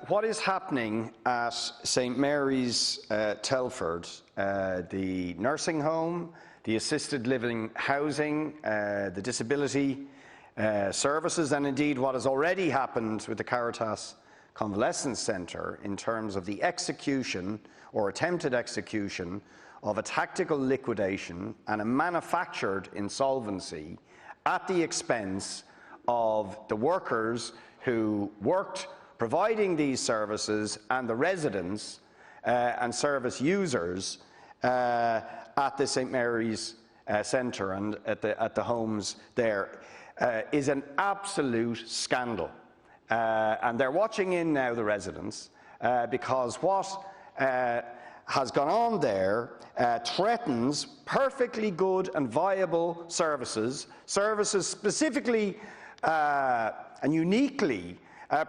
What is happening at St Mary's Telford, the nursing home, the assisted living housing, the disability services, and indeed what has already happened with the Caritas Convalescence Centre in terms of the execution or attempted execution of a tactical liquidation and a manufactured insolvency at the expense of the workers who worked providing these services and the residents and service users at the St Mary's Centre and at the homes there is an absolute scandal. And they're watching in now, the residents, because what has gone on there threatens perfectly good and viable services specifically and uniquely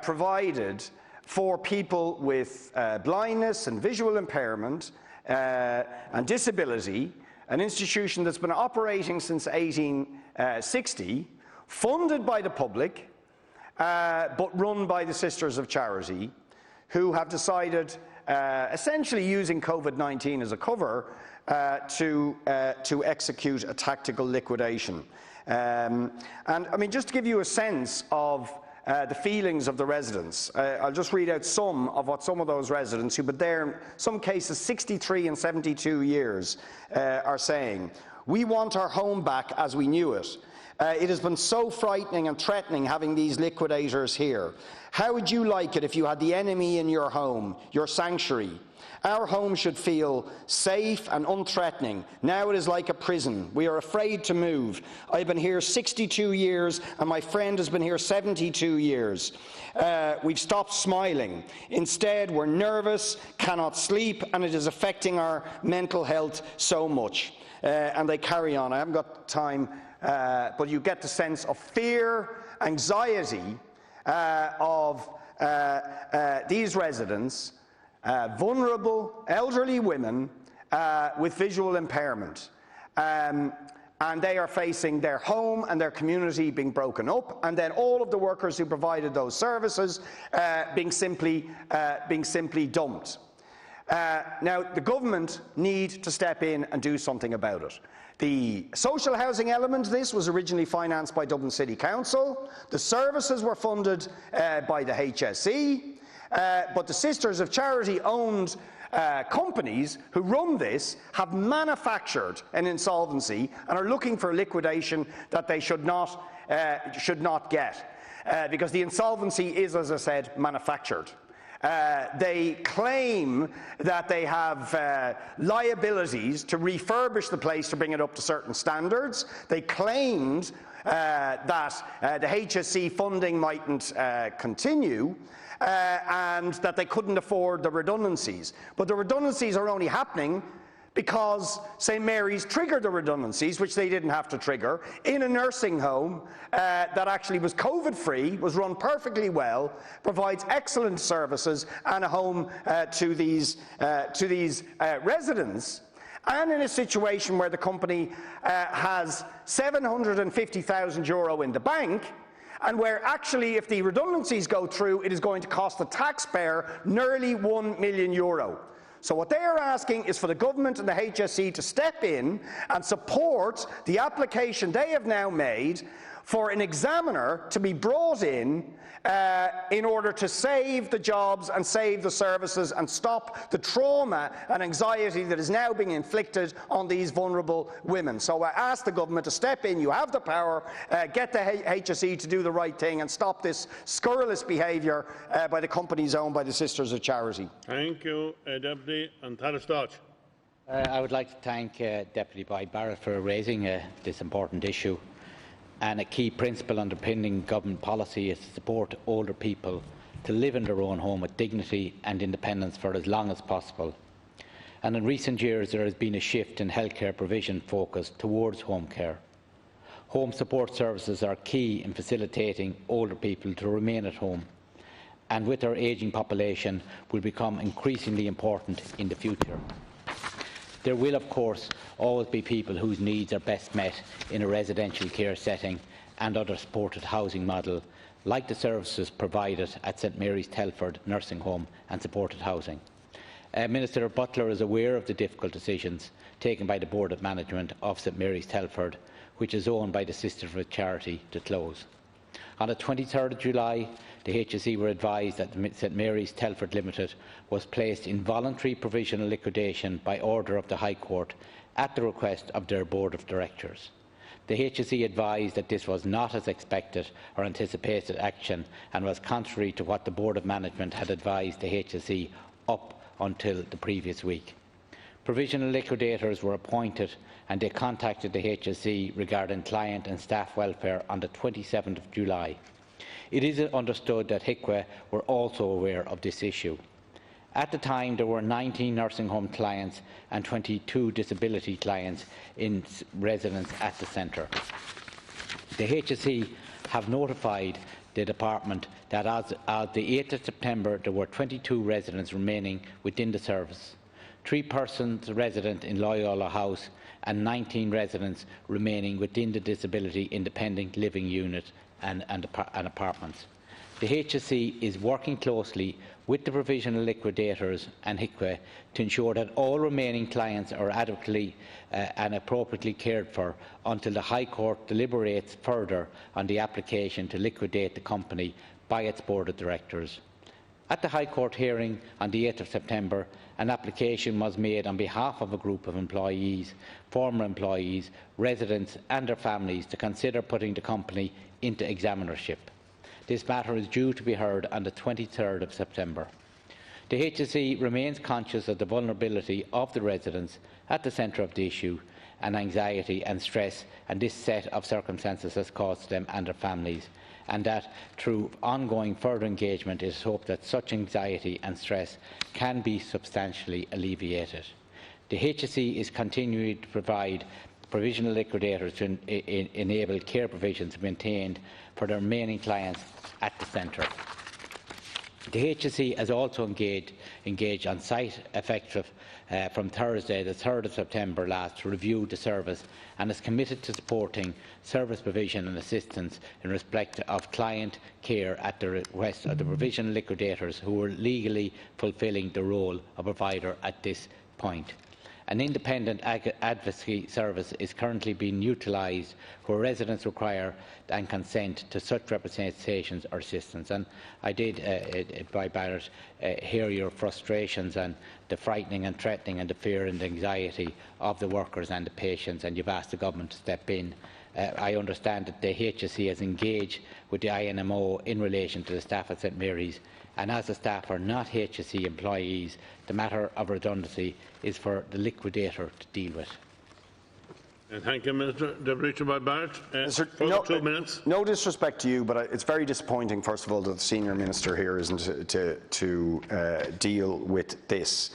provided for people with blindness and visual impairment and disability, an institution that's been operating since 1860, funded by the public, but run by the Sisters of Charity, who have decided, essentially using COVID-19 as a cover, to execute a tactical liquidation. And I mean, just to give you a sense of the feelings of the residents, I'll just read out some of what some of those residents, who've been there in some cases 63 and 72 years, are saying. We want our home back as we knew it. It has been so frightening and threatening having these liquidators here. How would you like it if you had the enemy in your home, your sanctuary? Our home should feel safe and unthreatening. Now it is like a prison. We are afraid to move. I've been here 62 years and my friend has been here 72 years. We've stopped smiling. Instead, we're nervous, cannot sleep, and it is affecting our mental health so much. And they carry on. I haven't got time, but you get the sense of fear, anxiety of these residents, vulnerable elderly women with visual impairment. And they are facing their home and their community being broken up, and then all of the workers who provided those services being simply dumped. Now, the government need to step in and do something about it. The social housing element of this was originally financed by Dublin City Council. The services were funded by the HSE, but the Sisters of Charity owned companies who run this have manufactured an insolvency and are looking for a liquidation that they should not get, because the insolvency is, as I said, manufactured. They claim that they have liabilities to refurbish the place to bring it up to certain standards. They claimed that the HSE funding mightn't continue, and that they couldn't afford the redundancies. But the redundancies are only happening because St Mary's triggered the redundancies, which they didn't have to trigger, in a nursing home that actually was COVID-free, was run perfectly well, provides excellent services and a home to these residents, and in a situation where the company has €750,000 in the bank, and where actually, if the redundancies go through, it is going to cost the taxpayer nearly €1 million. So what they are asking is for the government and the HSE to step in and support the application they have now made for an examiner to be brought in order to save the jobs and save the services and stop the trauma and anxiety that is now being inflicted on these vulnerable women. So I ask the government to step in. You have the power. Get the HSE to do the right thing and stop this scurrilous behaviour by the companies owned by the Sisters of Charity. Thank you, Deputy Antanas. I would like to thank Deputy Boyd Barrett for raising this important issue. And a key principle underpinning government policy is to support older people to live in their own home with dignity and independence for as long as possible. And in recent years there has been a shift in healthcare provision focus towards home care. Home support services are key in facilitating older people to remain at home, and with our ageing population will become increasingly important in the future. There will, of course, always be people whose needs are best met in a residential care setting and other supported housing model like the services provided at St Mary's Telford Nursing Home and Supported Housing. Minister Butler is aware of the difficult decisions taken by the Board of Management of St Mary's Telford, which is owned by the Sisterhood charity, to close. On the 23rd of July, the HSE were advised that St Mary's Telford Limited was placed in voluntary provisional liquidation by order of the High Court at the request of their Board of Directors. The HSE advised that this was not as expected or anticipated action and was contrary to what the Board of Management had advised the HSE up until the previous week. Provisional liquidators were appointed and they contacted the HSE regarding client and staff welfare on the 27th of July. It is understood that HICWA were also aware of this issue. At the time, there were 19 nursing home clients and 22 disability clients in residence at the centre. The HSE have notified the Department that as of the 8th of September there were 22 residents remaining within the service, 3 persons resident in Loyola House and 19 residents remaining within the disability independent living unit and apartments. The HSE is working closely with the provisional liquidators and HICWA to ensure that all remaining clients are adequately and appropriately cared for until the High Court deliberates further on the application to liquidate the company by its Board of Directors. At the High Court hearing on the 8th of September, an application was made on behalf of a group of employees, former employees, residents and their families to consider putting the company into examinership. This matter is due to be heard on the 23rd of September. The HSE remains conscious of the vulnerability of the residents at the centre of the issue, and anxiety and stress and this set of circumstances has caused them and their families, and that through ongoing further engagement it is hoped that such anxiety and stress can be substantially alleviated. The HSE is continuing to provide provisional liquidators to enable care provisions to be maintained for the remaining clients at the centre. The HSE has also engaged on site effective from Thursday, the 3rd of September last, to review the service and is committed to supporting service provision and assistance in respect of client care at the request of the provisional liquidators who are legally fulfilling the role of provider at this point. An independent advocacy service is currently being utilised where residents require and consent to such representations or assistance. And I did, by Barrett, hear your frustrations and the frightening and threatening and the fear and the anxiety of the workers and the patients, and you've asked the government to step in. I understand that the HSE has engaged with the INMO in relation to the staff at St Mary's, and as the staff are not HSE employees, the matter of redundancy is for the liquidator to deal with. Thank you, Minister. Richard Boyd Barrett. No, 2 minutes. No disrespect to you, but it's very disappointing, first of all, that the Senior Minister here isn't to deal with this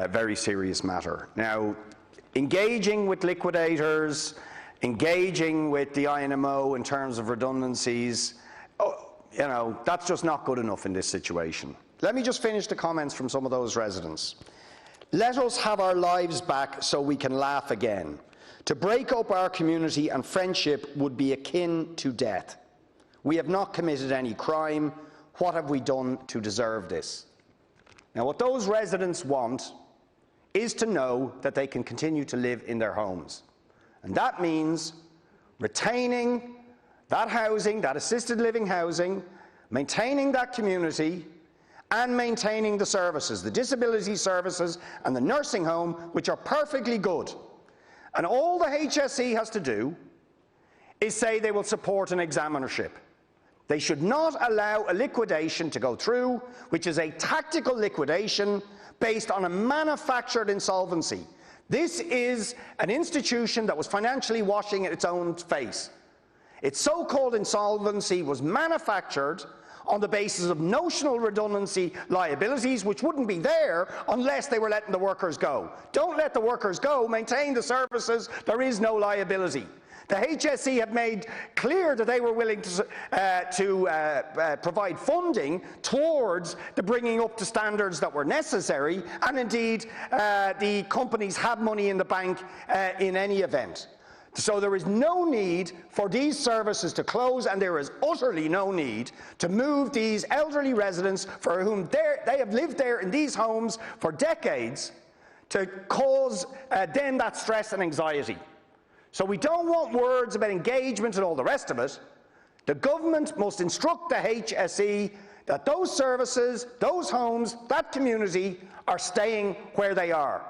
very serious matter. Now, engaging with liquidators, engaging with the INMO in terms of redundancies, you know, that's just not good enough in this situation. Let me just finish the comments from some of those residents. Let us have our lives back so we can laugh again. To break up our community and friendship would be akin to death. We have not committed any crime. What have we done to deserve this? Now, what those residents want is to know that they can continue to live in their homes. And that means retaining that housing, that assisted living housing, maintaining that community, and maintaining the services, the disability services and the nursing home, which are perfectly good. And all the HSE has to do is say they will support an examinership. They should not allow a liquidation to go through, which is a tactical liquidation based on a manufactured insolvency. This is an institution that was financially washing its own face. Its so-called insolvency was manufactured on the basis of notional redundancy liabilities, which wouldn't be there unless they were letting the workers go. Don't let the workers go, maintain the services, there is no liability. The HSE have made clear that they were willing to provide funding towards the bringing up to standards that were necessary, and indeed the companies have money in the bank in any event. So there is no need for these services to close, and there is utterly no need to move these elderly residents for whom they have lived there in these homes for decades to cause them that stress and anxiety. So we don't want words about engagement and all the rest of it. The government must instruct the HSE that those services, those homes, that community are staying where they are.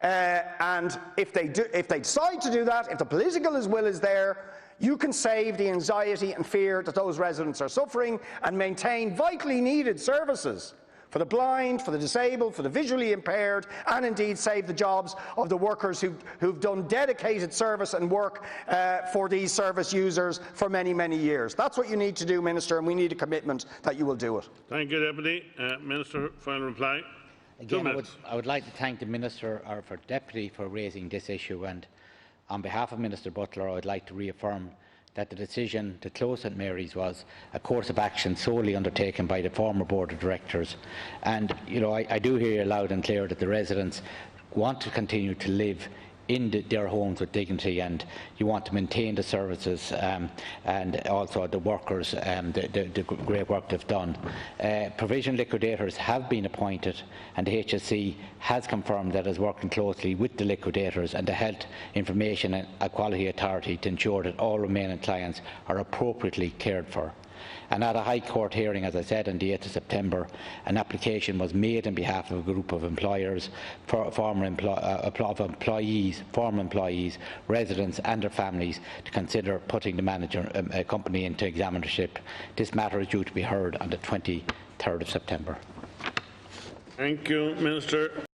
And if they decide to do that, if the political will is there, you can save the anxiety and fear that those residents are suffering and maintain vitally needed services for the blind, for the disabled, for the visually impaired, and indeed save the jobs of the workers who've done dedicated service and work for these service users for many, many years. That's what you need to do, Minister, and we need a commitment that you will do it. Thank you, Deputy. Minister, final reply. Again, I would like to thank the Minister, or for Deputy, for raising this issue, and on behalf of Minister Butler, I would like to reaffirm that the decision to close St Mary's was a course of action solely undertaken by the former Board of Directors. And I do hear you loud and clear that the residents want to continue to live in their homes with dignity, and you want to maintain the services and also the workers, the great work they've done. Provision liquidators have been appointed, and the HSE has confirmed that it is working closely with the liquidators and the Health Information and Equality Authority to ensure that all remaining clients are appropriately cared for. And at a High Court hearing, as I said, on the 8th of September, an application was made on behalf of a group of employers, former employees, residents and their families to consider putting the company into examinership. This matter is due to be heard on the 23rd of September. Thank you, Minister.